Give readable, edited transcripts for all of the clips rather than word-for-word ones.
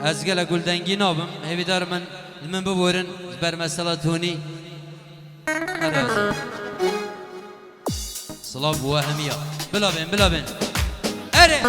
از گل گلدنگی نابم هیوی دار من ببورن بر مسئله تونی هذا صلاب وهمية بلا بين أري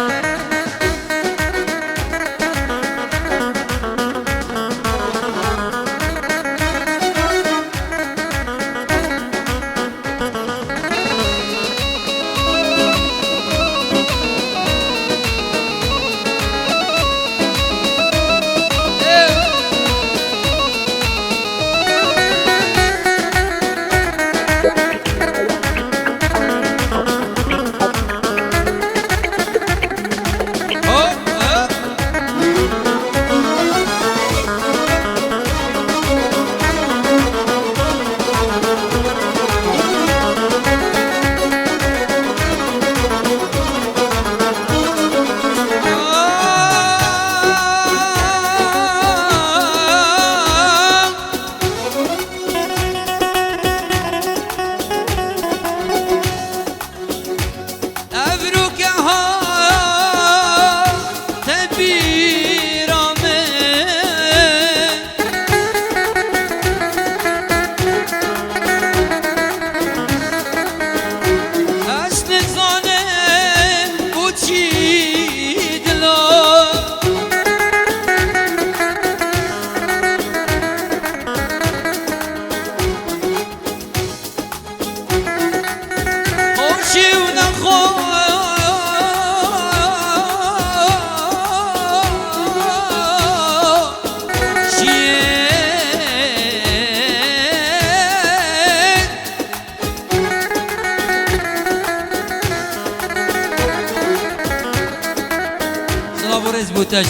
بوتاش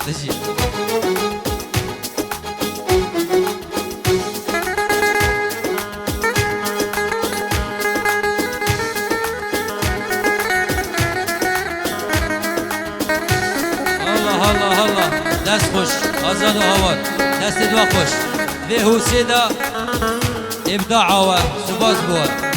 تجي الله دست خوش آزاد و هوار دست دوا خوش به حسیدا ابداع و سباز بود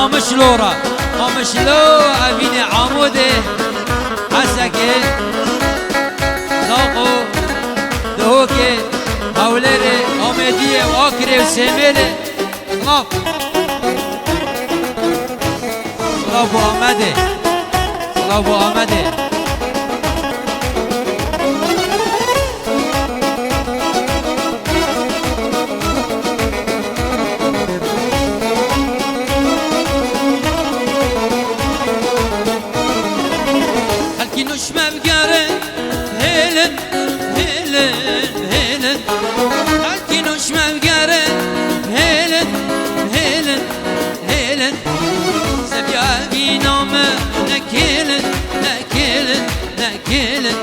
قامش لورا قامش لو أبيني عمودي حسكي ذوقو دهوكي هوليري أميدية وأكري وسميري صلاف صلاف وأمدي صلاف وأمدي خلكي نشمة بقارن هيلن هيلن هيلن خلكي نشمة بقارن هيلن هيلن هيلن سبيا بينامه نكيلن نكيلن نكيلن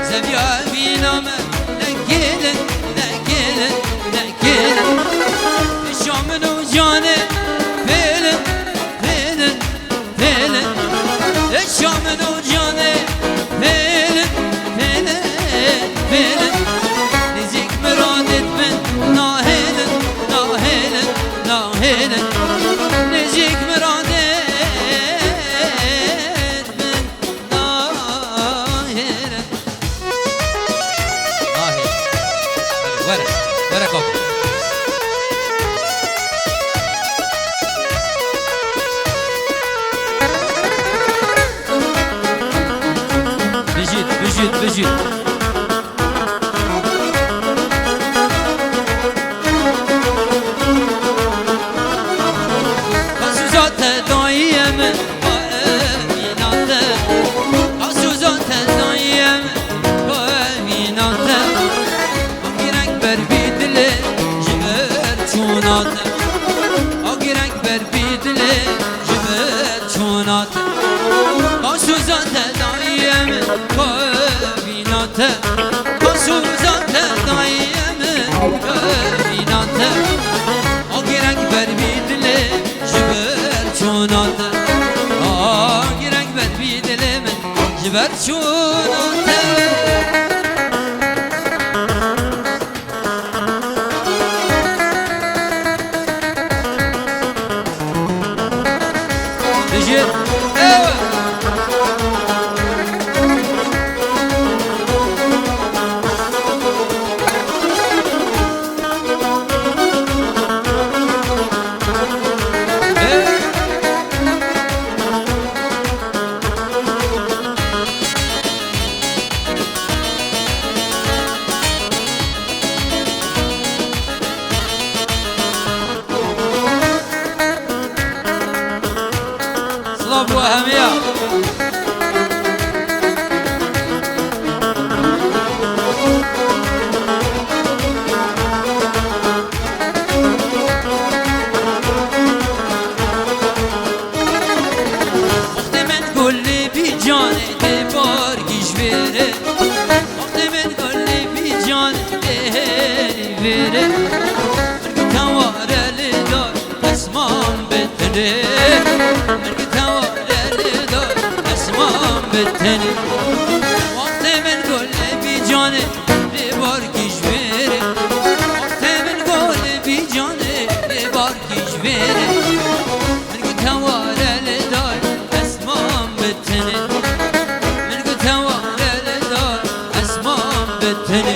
سبيا بينامه نكيلن نكيلن نكيلن الشامن وجانه فيلن فيلن فيلن الشامن وجانه فيلن فيلن فيلن نزيك مرادت من ناهيلن ناهيلن ناهيلن نزيك مرادت من ناهيلن ناهي ورا ورا كوكو بجيت بجيت بجيت عزوزات دايم قائمينات عزوزات دايم قائمينات أغيرك بربيدل جبر چونات أغيرك بربيدل جبر چونات عزوزات دايم قائمينات عزوزات دايم قائمينات أغيرك بربيدل جبر چونات أغيرك بربيدل من جبر چونات بجيت صلاف وأهمية وقت من قولي بجاني دبار جيشبيري وقت من قولي بجاني دهني بيري مرقو توارى لدار اسمان بتني مرقو توارى لدار اسمان بتني وقت من قولي بجاني دبار جيشبيري وقت من قولي بجاني دبار جيشبيري مرقو توارى لدار اسمان بتني مرقو توارى لدار اسمان بتني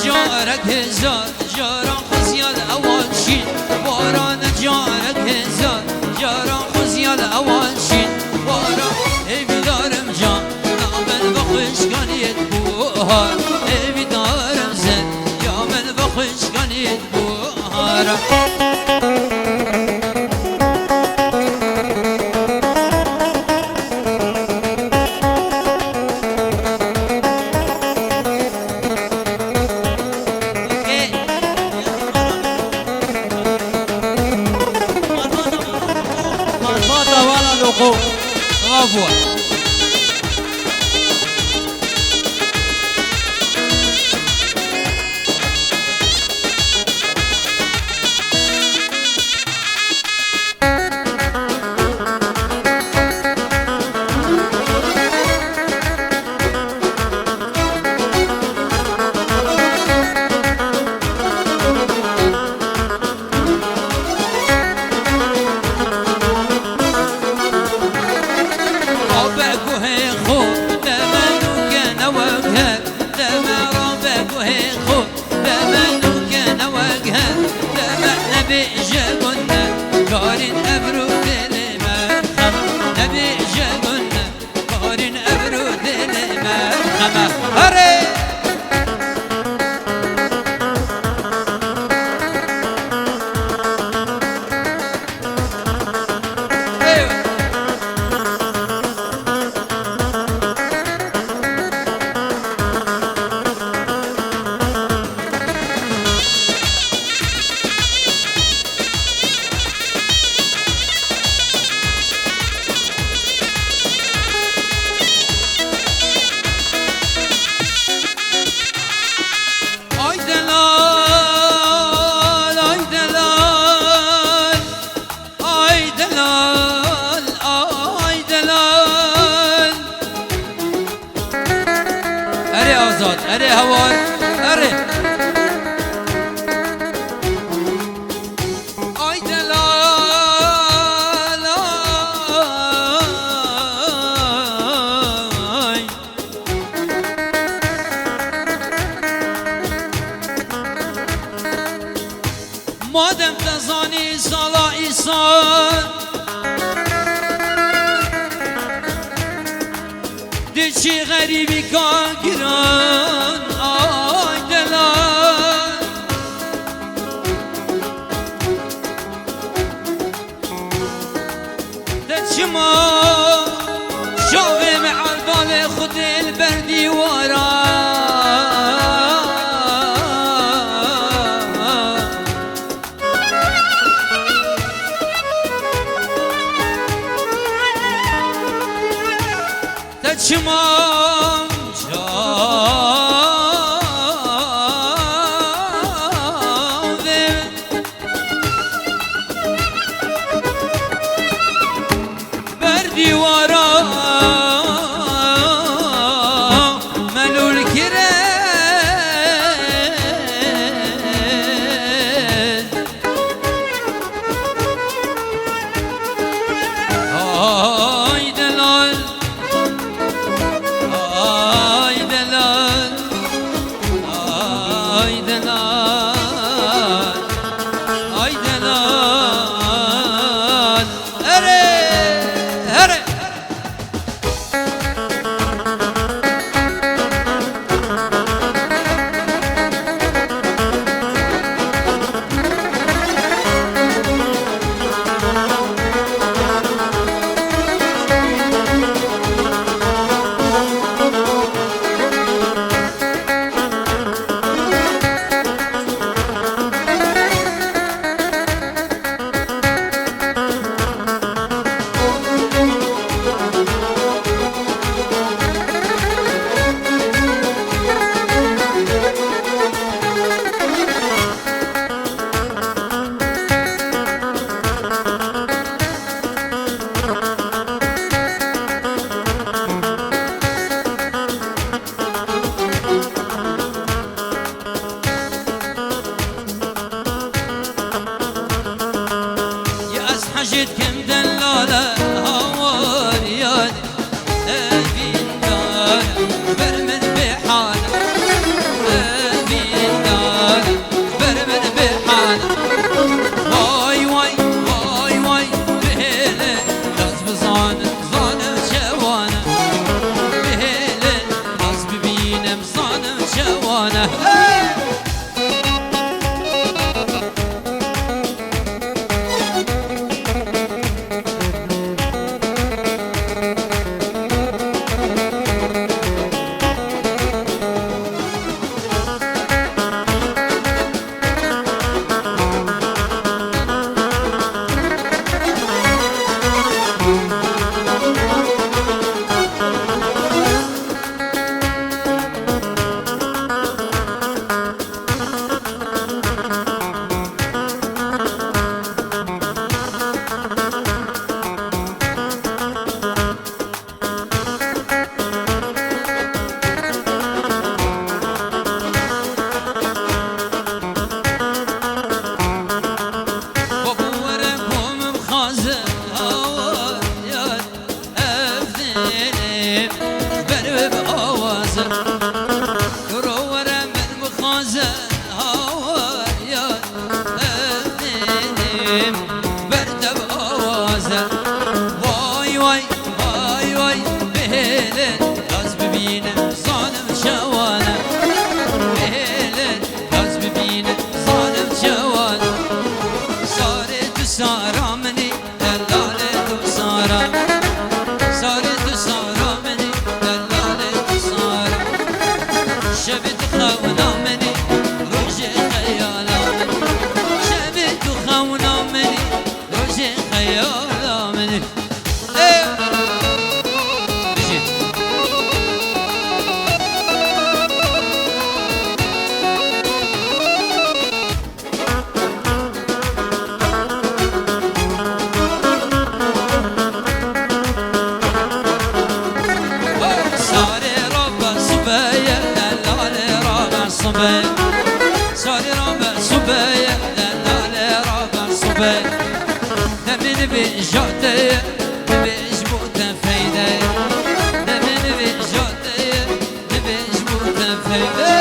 جارك هزار جاران خزيال أول شين واران جارك هزار جاران خزيال أول شين واران ايوي دارم جان نامن بخش كانيت بوهار ايوي دارم زن يا من بخش كانيت بوهار Mata wala loko زاد اره هوار اره آی دلال آی مادم تزانی سالا ایسان دی چی غریبی کان گران آی دلال دی چی ما شاوه معالبال خود البردی وارا تشمام جاوه بردی وارا ملول کرد آی دلال آی دلال آی دلال آی دلال اره اره حجت كم دلالة هوار ياد أبين دار برمن بحالة أبين دار برمن بحالة واي واي واي واي بهيلة غصب ظالم ظالم شوانة بهيلة غصب بينم ظالم شوانة جاده نبیش بودن فیده نبیش جاده نبیش بودن فیده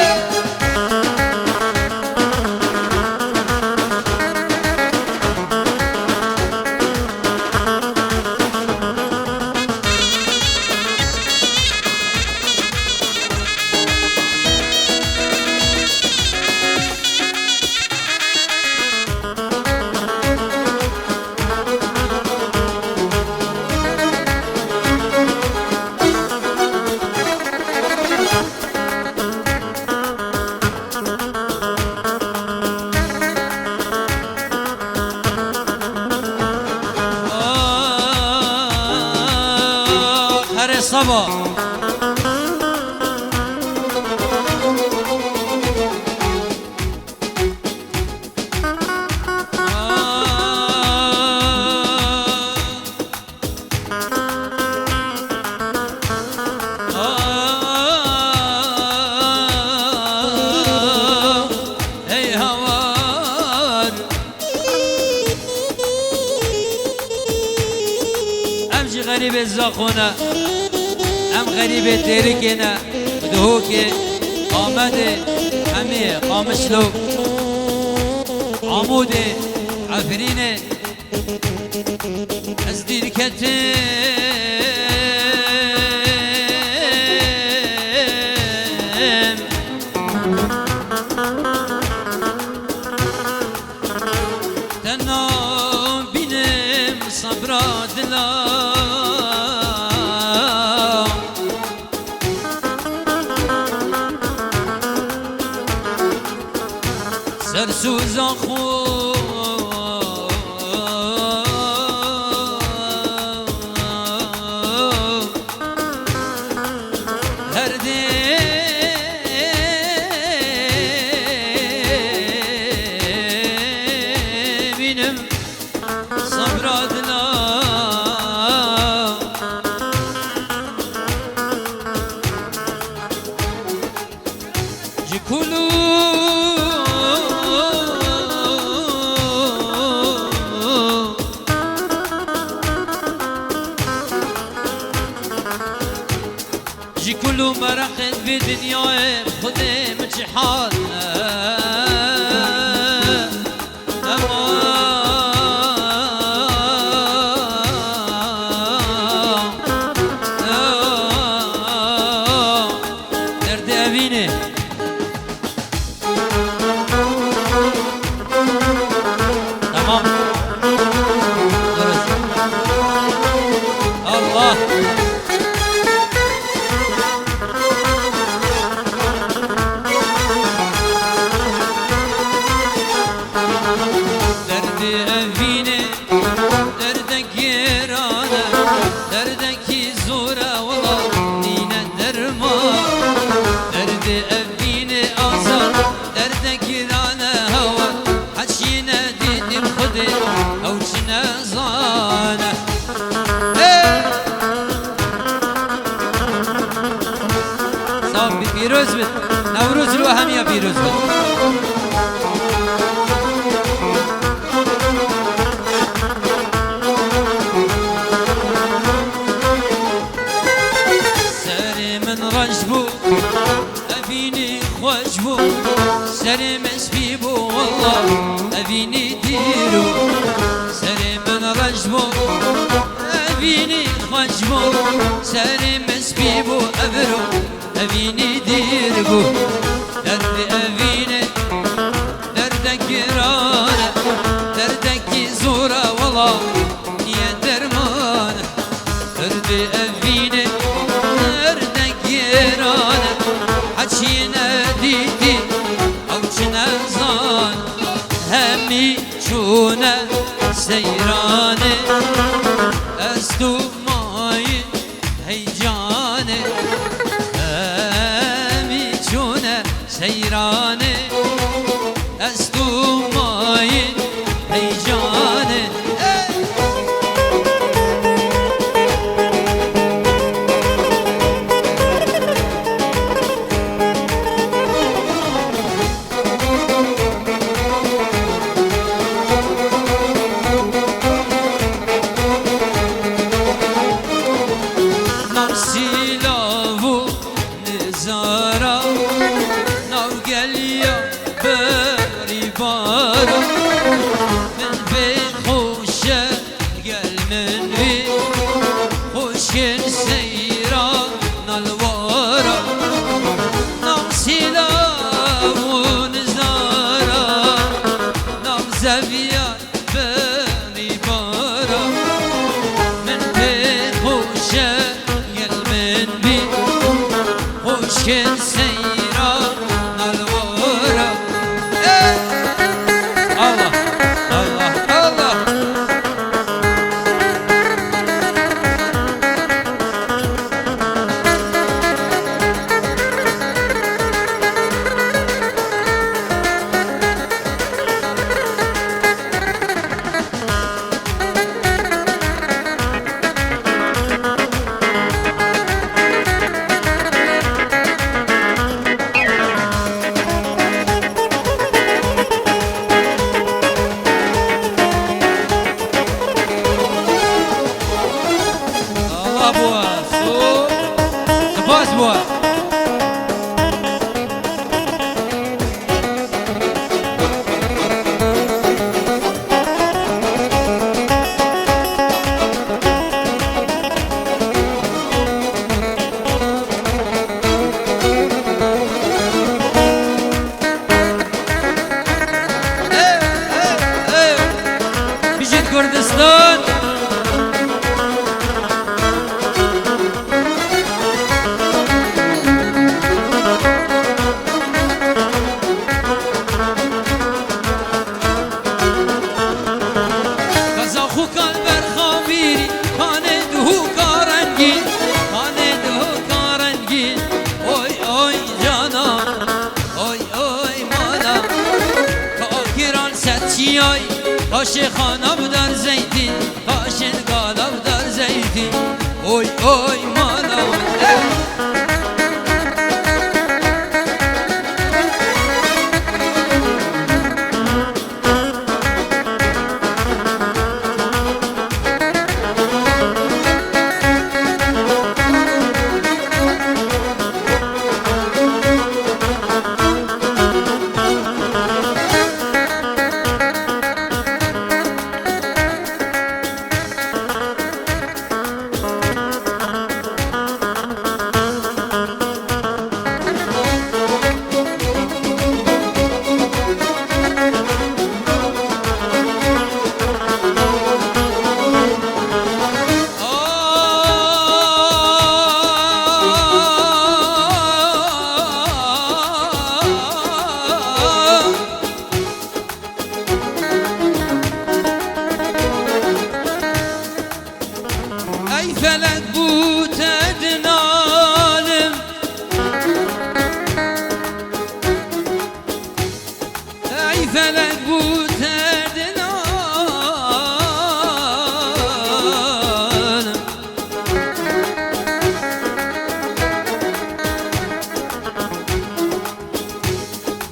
صبا هي هوار امشي غريب الزاخونه ام غریب ترکینا دهو که آمده همه قامشلو عموده عفرینه از دیر کتیم تنام بینم صبرا دلا سرسوزا خو هر دی بینم صبرادنا جکولو جي كله مرقت في دنيا خدي مجي حال درد أبيني تمام الله پیروز بید نوروز رو همیا پیروز بید سر من رنج بو ابینی خوش بو سر مسبی بو والله ابینی دیرو سر من رنج بو ابینی خوش بو سر مسبی بو ابرو أبيني دير بو درد أبيني دردك رانا دردك زورا والله يا درمان درد أبيني دردك رانا حشينا ديتي أو شنا زان همي شونا سيراني أستو ماي هيجاني سيراني أستو ماين هيجاني بشکن سیرا نالورا الله الله الله كردستان كزاخو كان برخاميري كان دهو كارنجين كان دهو كارنجين اوي اوي جانا اوي اوي مانا كاكيران ستشياي کاش خانم در زیتین کاش گالم در زیتین اوی اوی مانا فلك بوت أدنالم أي فلك بوت أدنالم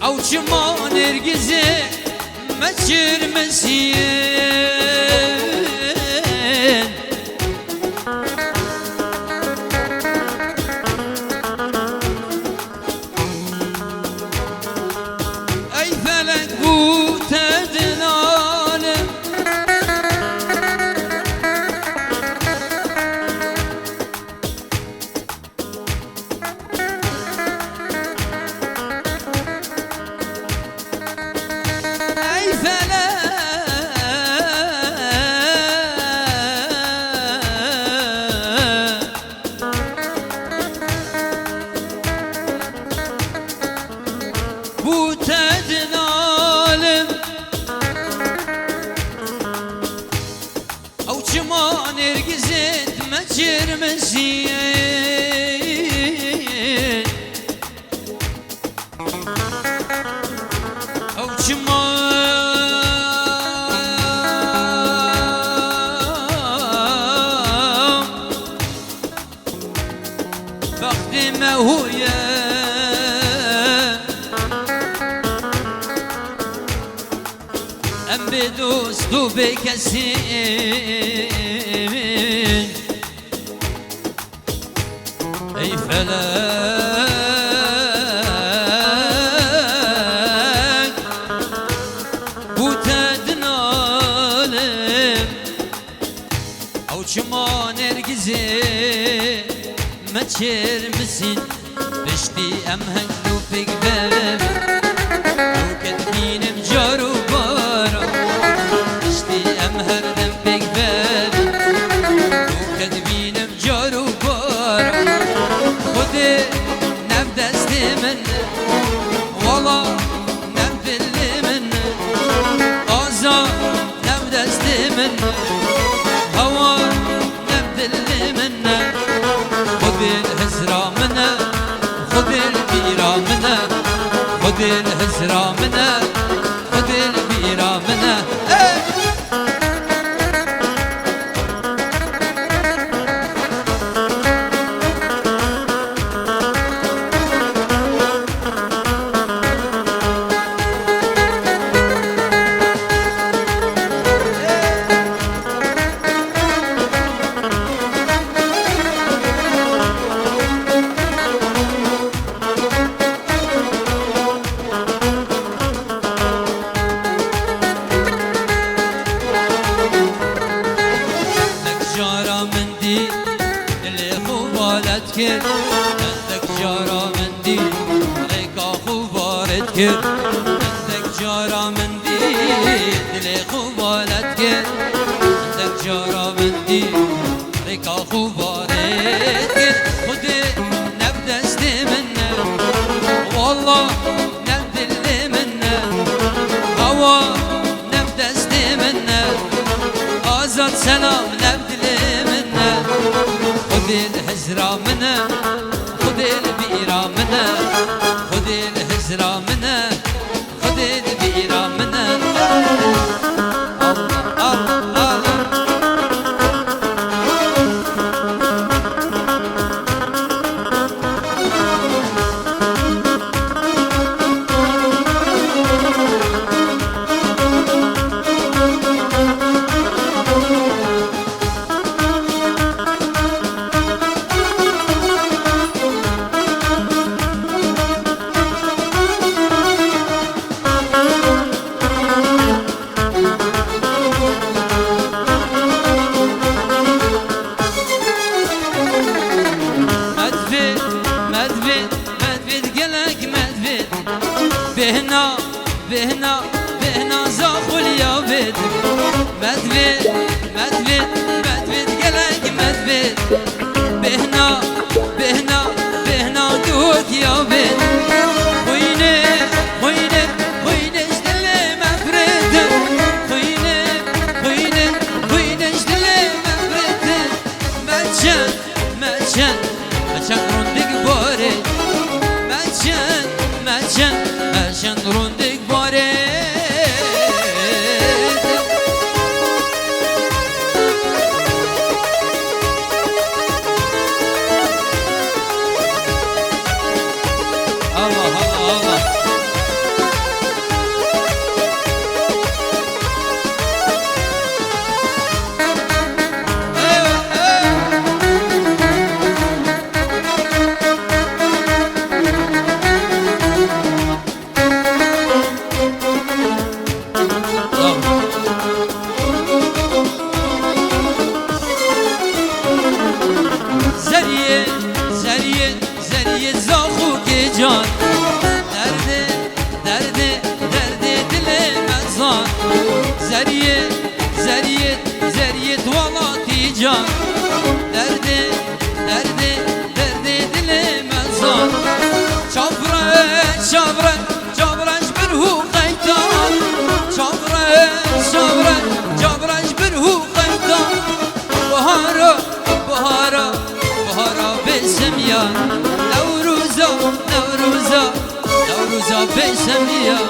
أو شما نرجزي ما تشرمسين Girmesin Avcıma Vaktime huye Em be dostu bekesin ای فلک بوت دنالم او چما نرگزه مچر مسین بشتی ام هنگو پک ببم او کتبینم جارو بارا بشتی ام هردم پک ببم او کتبینم جارو بارا خود نبده خذ الهزرة منه خذ البيرة منه عندك جارة منديل عليك أخو بارد كر عندك جارة منديل عليك أخو بارد كر عندك جارة منديل عليك أخو بارد كر خد نبدأ استي منه والله نبدأ اللي منه هوا نبدأ استي منه آزاد سلام نبدأ اللي منه خذ الهزرة منه خذ البيرة منه خذ الهزرة منه خذ البيرة منه بهنا بهنا بهنا زاخل يا بيت مدفد مدفد مدفد قلق مدفد بهنا بهنا بهنا دوك يا بيت ويني ويني ويني اشتلي مفرد ويني ويني ويني اشتلي مفرد متشن متشن متشن رندق باري متشن متشن متشن رندق باري الله الله الله زرية زرية زرية زاخوك جان درد درد درد دل مزان زرية زرية زرية والاتي جان درد درد درد دل مزان شابرة شابرة شابرة جبره قيتان شابرة شابرة شابرة جبره قيتان بهارة بهارة بهارة بسميان نوروزا نوروزا نوروزا بسميان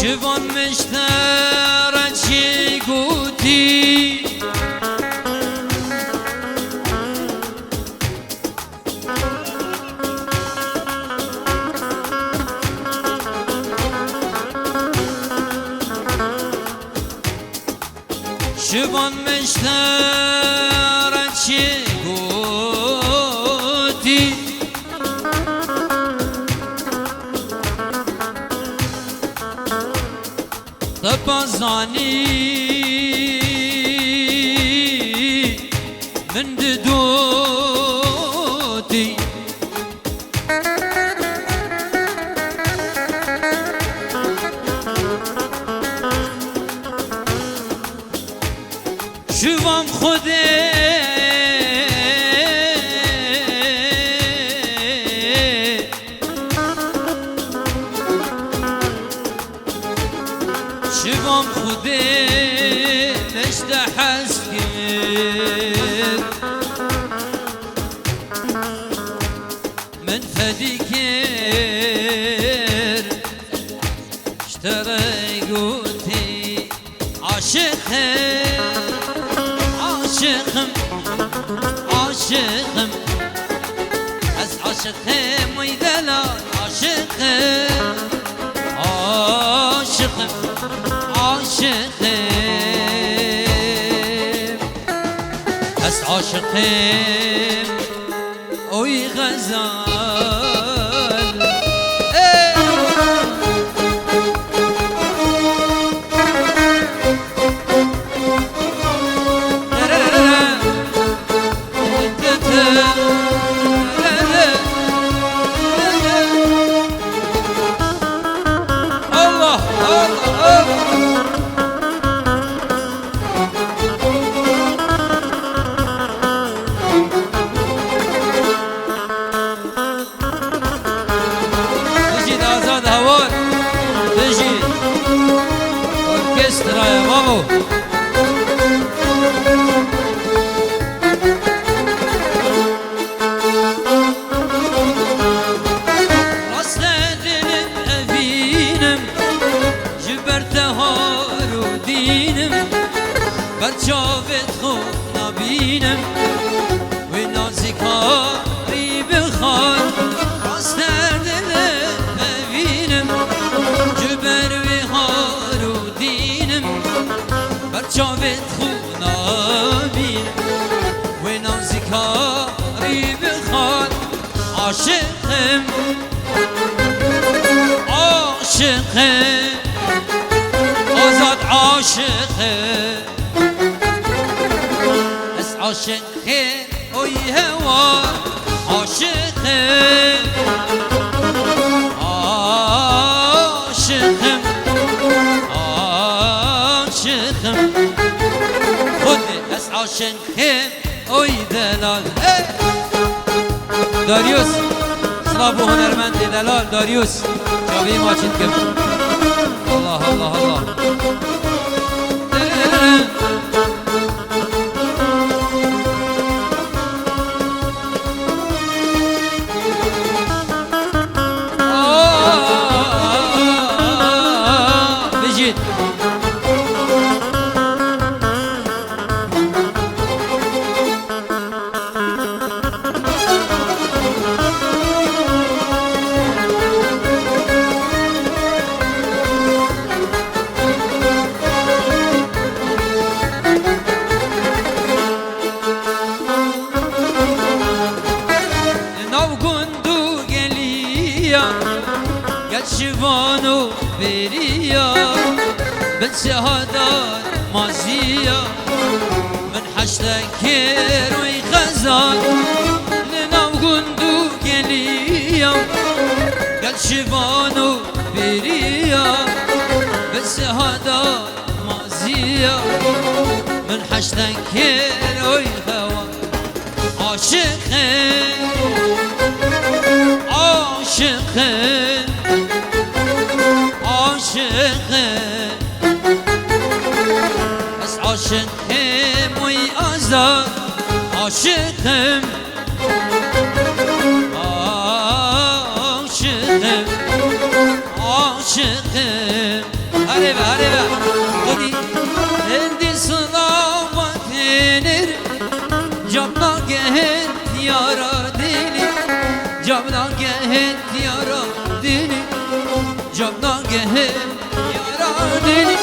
شوان مشترى چی گوتی شوان مشترى چی گوتی تبازانی من دو شوام خوده شوام خوده نشته حس کرد من فدی کرد اشتري قوتي عاشقم عاشقم عاشقم از عاشقم وی دلال عاشقم عاشقم عاشقم از عاشقم وی غزال برچاوت خوب نبینم و نازکاری بخوان راست دلم ببینم جبر و هارو دینم برچاوت خوب نبینم و نازکاری بخوان عاشقم عاشقم آزاد عاشقم عاشقه اوی هوا عاشقه عاشقم عاشقم خود از عاشقه اوی دلال داریوس صلاب و هنرمند دلال داریوس جاوی ماچین کم الله الله الله شوانو بريا بالشهادات مازية من حشتكر ويخزان لنا وقندو قليا قال شوانو بريا بالشهادات مازية من حشتكر ويخوان عاشقين عاشقين عاشقم از عاشقم وی آزاد عاشقم عاشقم عاشقم هره به خودی اندی صلوات نر جمنا گهن یارا دلی جمنا گهن یارا دلی جمنا گهن یارا دلی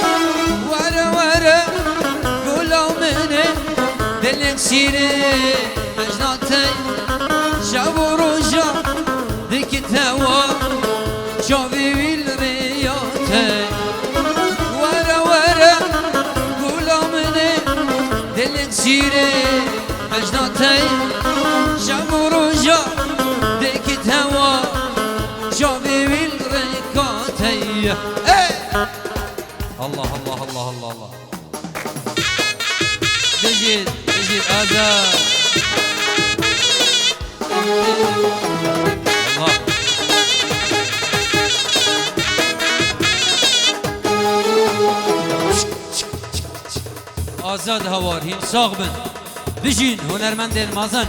وره وره گلامنه دلن سیره مجناته شب و روژا دکی توا شاوی ویل ریاته وره وره گلامنه دلن سیره مجناته شب و روژا دکی توا شاوی ویل الله الله الله الله الله بجید بجید آزاد الله آزاد هوار هین ساغ بن بجین هنرمند المازن